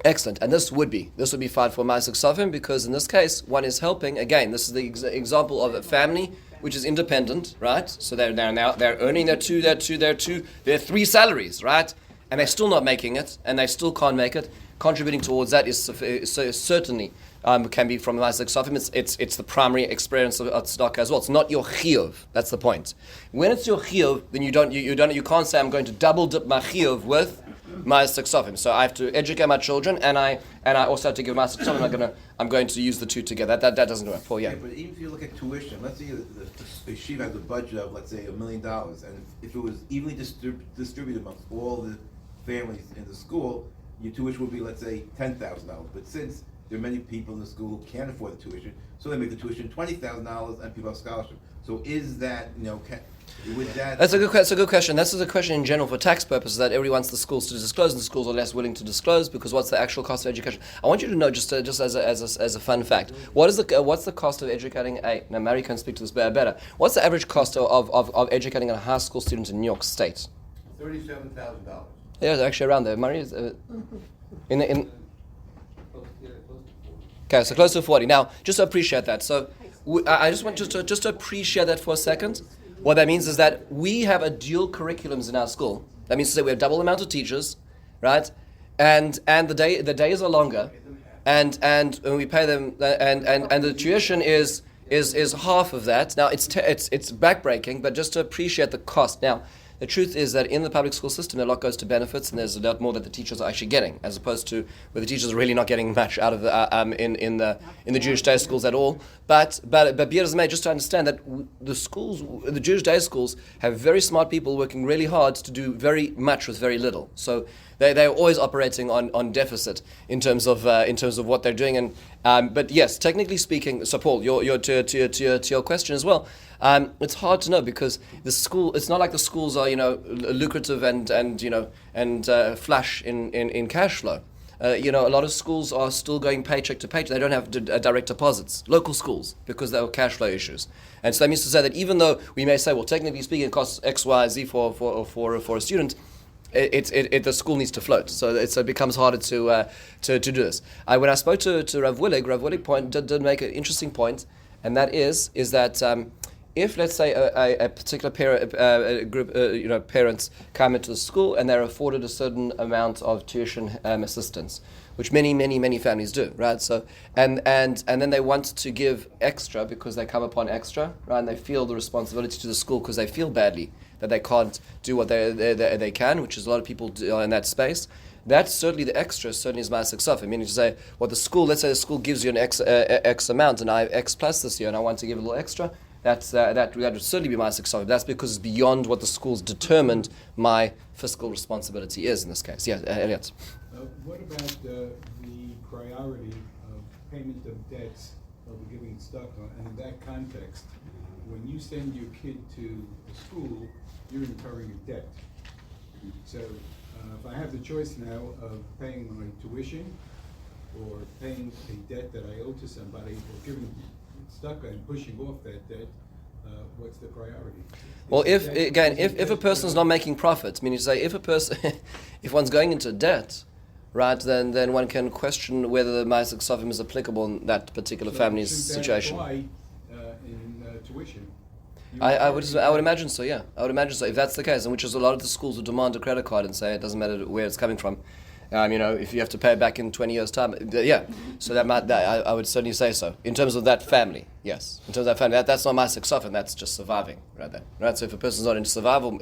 Excellent. And this would be fine for Maaser Kesafim, because in this case, one is helping. Again, this is the example of a family which is independent, right? So they're earning their three salaries, right? And they're still not making it, and they still can't make it. Contributing towards that is certainly can be from Maaser Kesafim. It's the primary experience of tzedakah as well. It's not your chiyuv. That's the point. When it's your chiyuv, then you can't say I'm going to double dip my chiyuv with Maaser Kesafim. So I have to educate my children, and I also have to give Maaser Kesafim. I'm going to use the two together. That doesn't work. But even if you look at tuition, let's say the yeshiva has a budget of, let's say, $1 million, and if it was evenly distributed amongst all the families in the school, your tuition would be, let's say, $10,000. But since there are many people in the school who can't afford the tuition, so they make the tuition $20,000, and people have scholarship. So is that, with that? That's a good question. This is a question in general for tax purposes that everybody wants the schools to disclose, and the schools are less willing to disclose because what's the actual cost of education? I want you to know, just as a fun fact, what's the cost of educating now Mary can speak to this better. What's the average cost of educating a high school student in New York State? $37,000. Yeah, it's actually around there. Mary is okay, so close to 40. Now, just to appreciate that. So I just want just to appreciate that for a second. What that means is that we have a dual curriculums in our school. That means to say we have double the amount of teachers, right? And the days are longer, and we pay them, and the tuition is half of that. Now it's backbreaking, but just to appreciate the cost. Now, the truth is that in the public school system, a lot goes to benefits, and there's a lot more that the teachers are actually getting, as opposed to where the teachers are really not getting much out of in the Jewish day schools at all. But be it as it may, just to understand that the Jewish day schools have very smart people working really hard to do very much with very little. So they're always operating on deficit in terms of what they're doing. And but yes, technically speaking, so Paul, to your question as well. It's hard to know because the school. It's not like the schools are lucrative and flush in cash flow. A lot of schools are still going paycheck to paycheck. They don't have direct deposits. Local schools, because there are cash flow issues. And so that means to say that even though we may say, well, technically speaking, it costs X, Y, Z for a student, the school needs to float. So it becomes harder to do this. When I spoke to Rav Willig did make an interesting point, and that is that. If, let's say, a particular group, parents come into the school and they're afforded a certain amount of tuition assistance, which many families do, right? So, and then they want to give extra because they come upon extra, right? And they feel the responsibility to the school because they feel badly that they can't do what they can, which is a lot of people do in that space. That's certainly the extra. Certainly is Maaser Kesafim. Meaning to say, let's say the school gives you an X amount, and I have X plus this year, and I want to give a little extra. That would certainly be Maaser Kesafim. That's because it's beyond what the school's determined my fiscal responsibility is in this case. Yeah, Elliot. What about the priority of payment of debts of giving stuck on? And in that context, when you send your kid to the school, you're incurring a debt. So if I have the choice now of paying my tuition or paying a debt that I owe to somebody or giving stuck and pushing off that debt, what's the priority? Well, if a person's not making profits, meaning to say if one's going into debt, right, then one can question whether the Maaser Kesafim is applicable in that particular family's situation. Apply in tuition? I would imagine so. Yeah, I would imagine so. If that's the case, and which is a lot of the schools would demand a credit card and say it doesn't matter where it's coming from. If you have to pay it back in 20 years' time, yeah. So I would certainly say so. In terms of that family, yes. In terms of that family, that's not Maaser Kesafim, that's just surviving, right there. Right. So if a person's not into survival,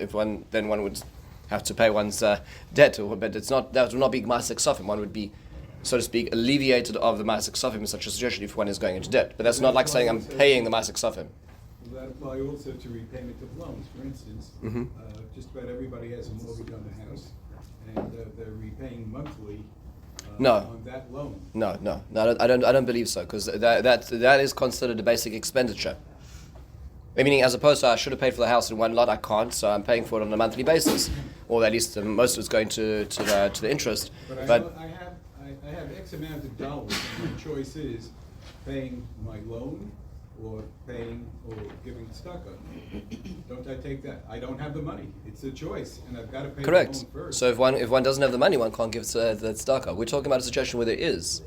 then one would have to pay one's debt, but that would not be Maaser Kesafim. One would be, so to speak, alleviated of the Maaser Kesafim in such a situation if one is going into debt. But that's not like saying I'm paying the Maaser Kesafim. Will that apply also to repayment of loans? For instance, just about everybody has a mortgage on the house, and they're repaying monthly on that loan. No, I don't believe so, because that is considered a basic expenditure. Meaning, as opposed to I should have paid for the house in one lot, I can't, so I'm paying for it on a monthly basis, or at least most of it's going to the interest. But I have X amount of dollars, and my choice is paying my loan or giving tzedakah. Don't I take that? I don't have the money. It's a choice, and I've got to pay the loan first. So if one doesn't have the money, one can't give the tzedakah. We're talking about a situation where there is.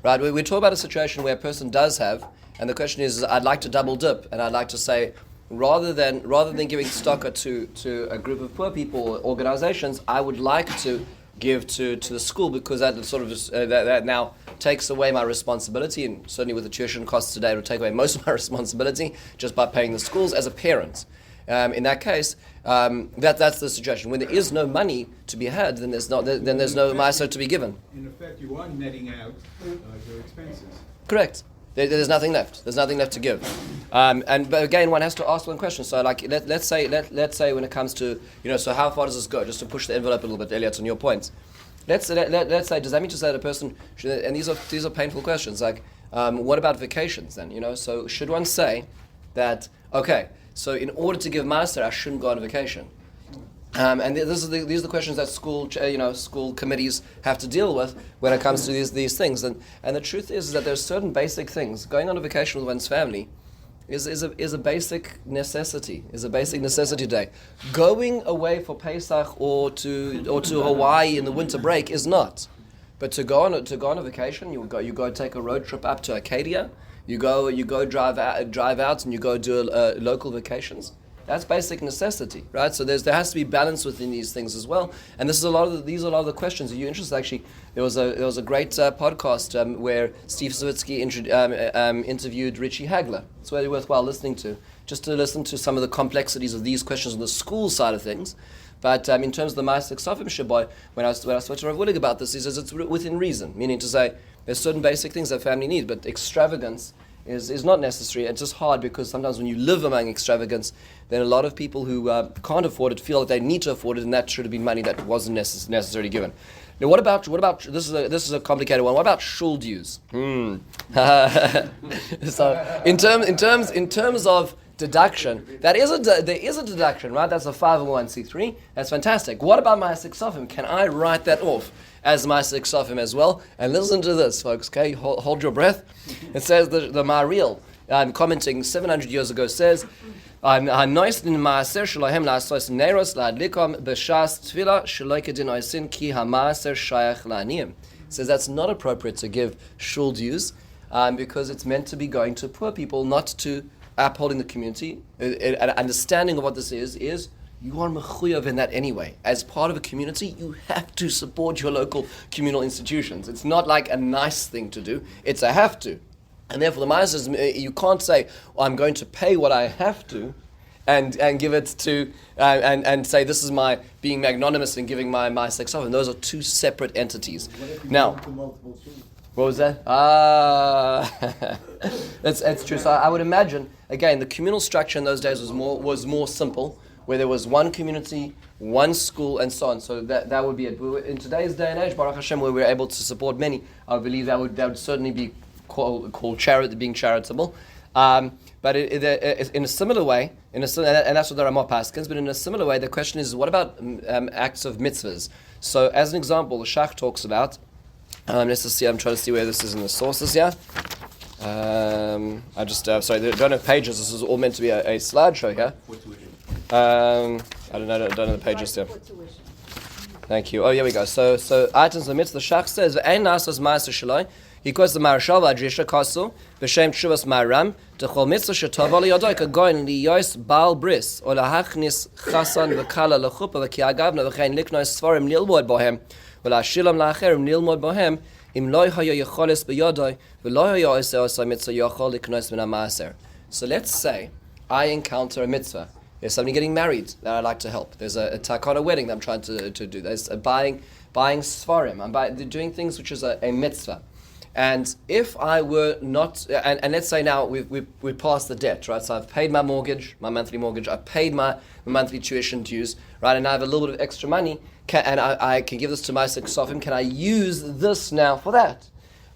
Right? We're talking about a situation where a person does have, and the question is, I'd like to double dip, and I'd like to say, rather than giving tzedakah to a group of poor people or organizations, I would like to give to the school, because that sort of that now takes away my responsibility, and certainly with the tuition costs today, it will take away most of my responsibility just by paying the schools as a parent. In that case, that's the situation. When there is no money to be had, then there's no maaser to be given. In effect, you are netting out your expenses. Correct. There's nothing left. There's nothing left to give. But again, one has to ask one question. So, like, let's say when it comes to, so how far does this go? Just to push the envelope a little bit, Elliot, on your point. Let's say, does that mean to say that a person should, and these are painful questions. Like, what about vacations then? So should one say that, okay, so in order to give maaser, I shouldn't go on vacation? And these are the questions that school committees have to deal with when it comes to these things. And the truth is that there's certain basic things. Going on a vacation with one's family is a basic necessity. Is a basic necessity day. Going away for Pesach or to Hawaii in the winter break is not. But to go on a vacation, you go take a road trip up to Arcadia. You go drive out and you go do local vacations. That's basic necessity, right? So there has to be balance within these things as well. And these are a lot of the questions. Are you interested? Actually, there was a great podcast where Steve Savitsky interviewed Richie Hagler. It's really worthwhile listening to. just to listen to some of the complexities of these questions on the school side of things. But in terms of the Maaser Kesafim Shaboy, when I spoke to Rav Willig about this, he says it's within reason, meaning to say there's certain basic things that family need, but extravagance is not necessary. It's just hard because sometimes when you live among extravagance, then a lot of people who can't afford it feel that they need to afford it, and that should have been money that wasn't necessarily given. Now, what about this is a complicated one. What about shul dues? So, in terms of deduction, there is a deduction, right? That's a 501c3. That's fantastic. What about Maaser Kesafim? Can I write that off as Maaser Kesafim as well? And listen to this, folks. Okay, hold your breath. It says the Maharil, commenting 700 years ago, says, says that's not appropriate to give shul dues because it's meant to be going to poor people, not to upholding the community. An understanding of what this is you are mechuyav in that anyway. As part of a community, you have to support your local communal institutions. It's not like a nice thing to do, it's a have to. And therefore the Maasers, you can't say, I'm going to pay what I have to and give it to, and say this is my being magnanimous in giving my Maaser Kesafim. Those are two separate entities. Now, what was that? That's true. So I would imagine, again, the communal structure in those days was more simple, where there was one community, one school, and so on. So that would be it. In today's day and age, Baruch Hashem, where we're able to support many, I believe that would certainly be called charity, being charitable. But in a similar way, and that's what the Ramah paskins, but in a similar way, the question is, what about acts of mitzvahs? So as an example, the Shach talks about, let's just see, I'm trying to see where this is in the sources here. Sorry, they don't have pages, this is all meant to be a slideshow here. I don't know the pages here. Thank you. Oh, here we go. So items of the mitzvah, the Shach says, Ein nasas Maaser Shalai. He quotes the Marashal V'Adrisha Kasu B'Shem Tshuvas Maram T'chol Mitzvah Shetava L'Yadoi Kagoin Liyois Baal Bris or Lahachnis Chasan V'Kala L'Chupa V'Kiagavna V'Chein Liknois Sfarim Nilmod Bohem V'Lashilam La'acherim Nilmod Bohem Im Loi Haya Yecholis B'Yadoi V'Loi Haya Oseh Oseh Mitzvah Yochol Liknois Min HaMaaser. So let's say I encounter a mitzvah. There's somebody getting married that I'd like to help. There's a takana wedding that I'm trying to do. There's a buying Sfarim. I'm doing things which is a mitzvah. And if I were not, and let's say now we've passed the debt, right? So I've paid my mortgage, my monthly mortgage, I've paid my monthly tuition dues, right? And I have a little bit of extra money, and I can give this to Maaser Kesafim. Can I use this now for that,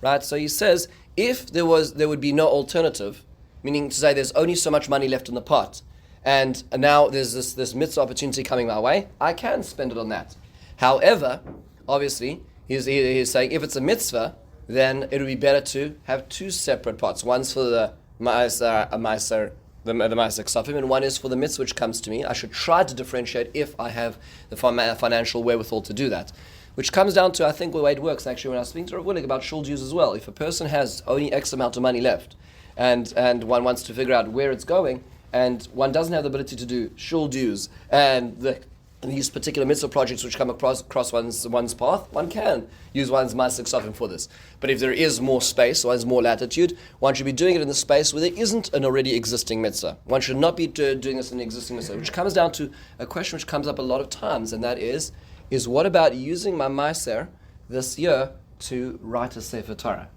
right? So he says, if there would be no alternative, meaning to say there's only so much money left in the pot, and now there's this mitzvah opportunity coming my way, I can spend it on that. However, obviously, he's saying if it's a mitzvah, then it would be better to have two separate pots. One's for the Maaser Kesafim, and one is for the mitzvah which comes to me. I should try to differentiate if I have the financial wherewithal to do that. Which comes down to, I think, the way it works, actually, when I was speaking to Rav Willig about shul dues as well. If a person has only X amount of money left, and one wants to figure out where it's going, and one doesn't have the ability to do shul dues, and these particular mitzvah projects which come across one's path, one can use one's Maaser Kesafim for this. But if there is more space, one's more latitude, one should be doing it in the space where there isn't an already existing mitzvah. One should not be doing this in an existing mitzvah, which comes down to a question which comes up a lot of times, and that is what about using my Maaser this year to write a Sefer Torah?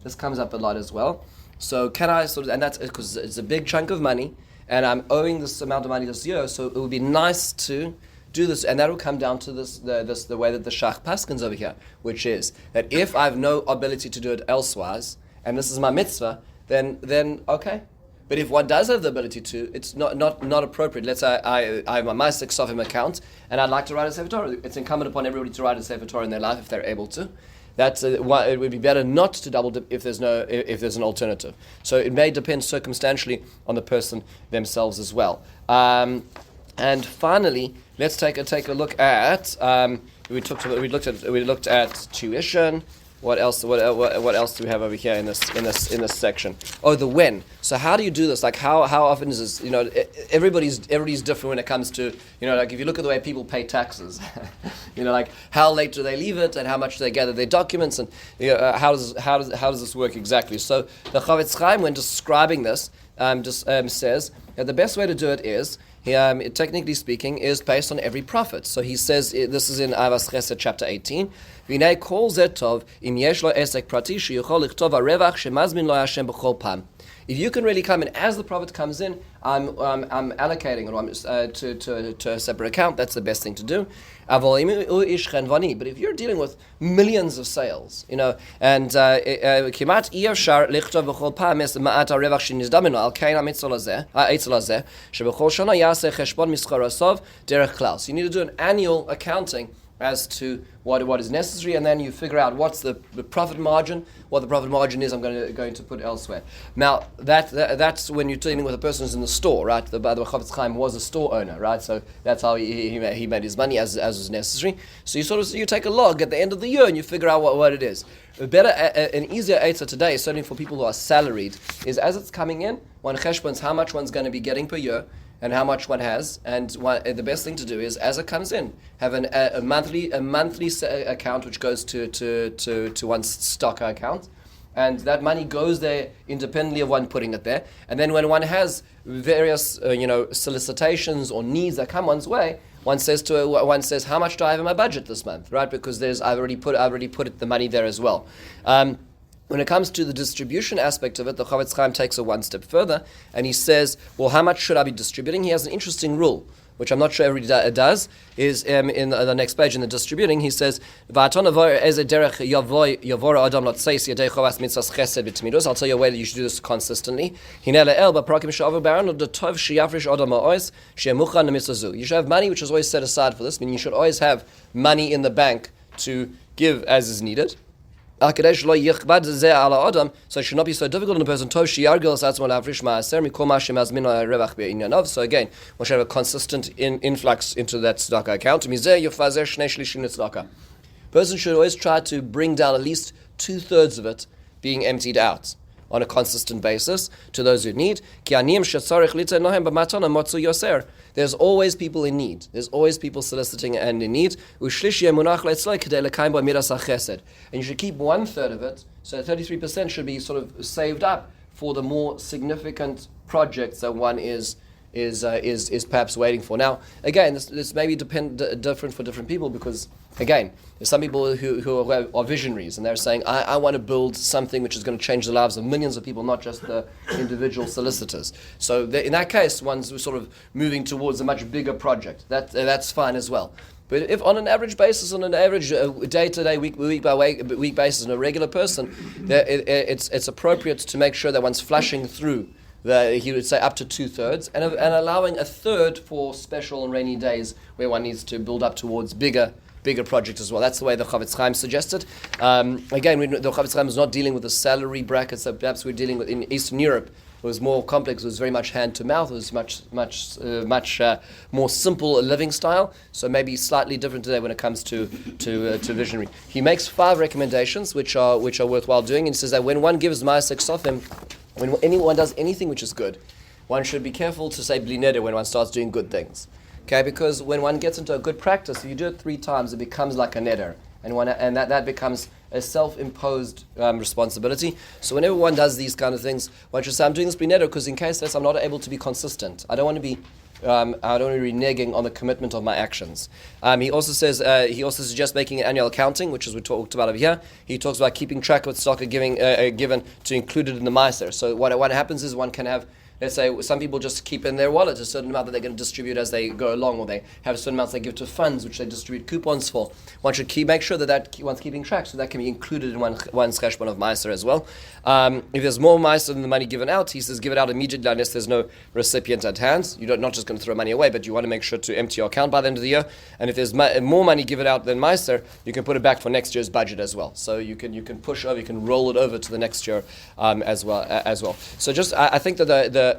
This comes up a lot as well. So can I and that's because it's a big chunk of money, and I'm owing this amount of money this year, so it would be nice to do this, and that will come down to the way that the Shach paskins over here, which is that if I have no ability to do it elsewise, and this is my mitzvah, then okay. But if one does have the ability to, it's not appropriate. Let's say I have my Maaser Kesafim account, and I'd like to write a Sefer Torah. It's incumbent upon everybody to write a Sefer Torah in their life if they're able to. That's it would be better not to double dip if there's an alternative. So it may depend circumstantially on the person themselves as well. And finally, let's take a look at we looked at tuition. What else? What else do we have over here in this section? Oh, the when. So how do you do this? Like how often is this? Everybody's different when it comes to like if you look at the way people pay taxes, like how late do they leave it and how much do they gather their documents and how does this work exactly? So the Chavetz Chaim, when describing this, says that the best way to do it is, technically speaking, is based on every profit. So he says, this is in Avas Chesed chapter 18, V'nei kol zeh tov im yesh lo esek prati sheyuchol lichtov harevach shemazmin lo Hashem b'chol pam. If you can really come in as the profit comes in, I'm allocating it to a separate account. That's the best thing to do. But if you're dealing with millions of sales, and kimat iyavshar lichtov b'chol pam es ma'at harevach shenizdaminu al kain ha'mitzel hazeh shebechol shana yaseh cheshbon mischar asov derech klal. So you need to do an annual accounting as to what is necessary, and then you figure out what's the profit margin. What the profit margin is, I'm going to put elsewhere. Now that's when you're dealing with a person who's in the store, right? The Chofetz Chaim was a store owner, right? So that's how he made his money as was necessary. So you take a log at the end of the year and you figure out what it is. A better, an easier answer today, certainly for people who are salaried, is as it's coming in, one cheshbons how much one's going to be getting per year, and how much one has, and the best thing to do is, as it comes in, have a monthly account which goes to one's stock account, and that money goes there independently of one putting it there. And then when one has various solicitations or needs that come one's way, one says, how much do I have in my budget this month, right? Because I've already put the money there as well. When it comes to the distribution aspect of it, the Chofetz Chaim takes it one step further, and he says, well, how much should I be distributing? He has an interesting rule, which I'm not sure everybody does, is in the next page in the distributing, he says, I'll tell you a way that you should do this consistently. You should have money which is always set aside for this, meaning you should always have money in the bank to give as is needed. So it should not be so difficult on a person. So again, one should have a consistent influx into that tzedakah account. Person should always try to bring down at least 2/3 of it being emptied out on a consistent basis to those who need. There's always people in need. There's always people soliciting and in need. And you should keep 1/3 of it, so 33% should be sort of saved up for the more significant projects that one is perhaps waiting for. Now, again, this may be different for different people, because again, there's some people who are visionaries, and they're saying, I want to build something which is going to change the lives of millions of people, not just the individual solicitors. So in that case, one's sort of moving towards a much bigger project. That's fine as well. But if on an average basis, on an average day-to-day, week by week basis, on a regular person, it's appropriate to make sure that one's flushing through he would say up to 2/3, and allowing 1/3 for special and rainy days where one needs to build up towards bigger projects as well. That's the way the Chofetz Chaim suggested. Again, the Chofetz Chaim is not dealing with the salary brackets that perhaps we're dealing with in Eastern Europe. It was more complex. It was very much hand to mouth. It was much more simple living style. So maybe slightly different today when it comes to visionary. He makes 5 recommendations which are worthwhile doing, and he says that when one gives Maaser Kesafim, when anyone does anything which is good, one should be careful to say bli neder when one starts doing good things. Okay, because when one gets into a good practice, if you do it 3 times, it becomes like a neder, and that becomes a self-imposed responsibility. So whenever one does these kind of things, one should say, I'm doing this bli neder because in case I'm not able to be consistent. I don't want to be reneging on the commitment of my actions. He also suggests making an annual accounting, which is we talked about over here. He talks about keeping track of stock given to include it in the Maaser. So what happens is one can have, let's say, some people just keep in their wallet a certain amount that they're going to distribute as they go along, or they have certain amounts they give to funds which they distribute coupons for. One should make sure that one's keeping track, so that can be included in one's cheshbon of Maaser as well. If there's more Maaser than the money given out, he says give it out immediately unless there's no recipient at hand. You're not just going to throw money away, but you want to make sure to empty your account by the end of the year. And if there's more money given out than Maaser, you can put it back for next year's budget as well. So you can push over, you can roll it over to the next year as well. So just I think that the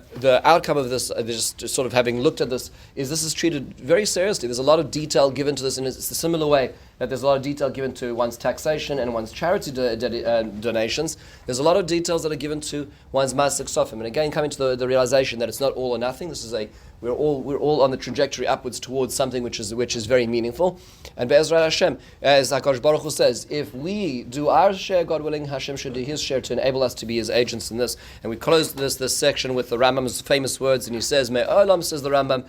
outcome of this, just sort of having looked at this, is treated very seriously. There's a lot of detail given to this, and it's a similar way that there's a lot of detail given to one's taxation and one's charity donations. There's a lot of details that are given to one's Maaser Kesafim. And again, coming to the realization that it's not all or nothing. This is we're all on the trajectory upwards towards something which is very meaningful. And Be'ezrat Hashem, as HaKadosh Baruch Hu says, if we do our share, God willing, Hashem should do His share to enable us to be His agents in this. And we close this section with the Rambam's famous words, and he says, Me'olam, says the Rambam,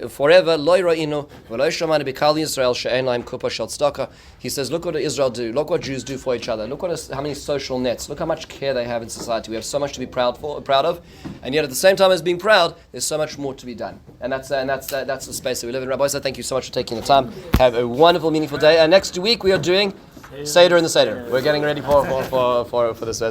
forever, lo yira'inu, v'lo shamanu b'kal Yisrael she'ein lahem kupa shel tzedakah. He says, look what Israel do, look what Jews do for each other, look how many social nets, look how much care they have in society. We have so much to be proud of, and yet at the same time as being proud, there's so much more to be done. And that's the space that we live in. Rabbi, so thank you so much for taking the time. Have a wonderful, meaningful day. And next week we are doing Seder in the Seder. We're getting ready for this.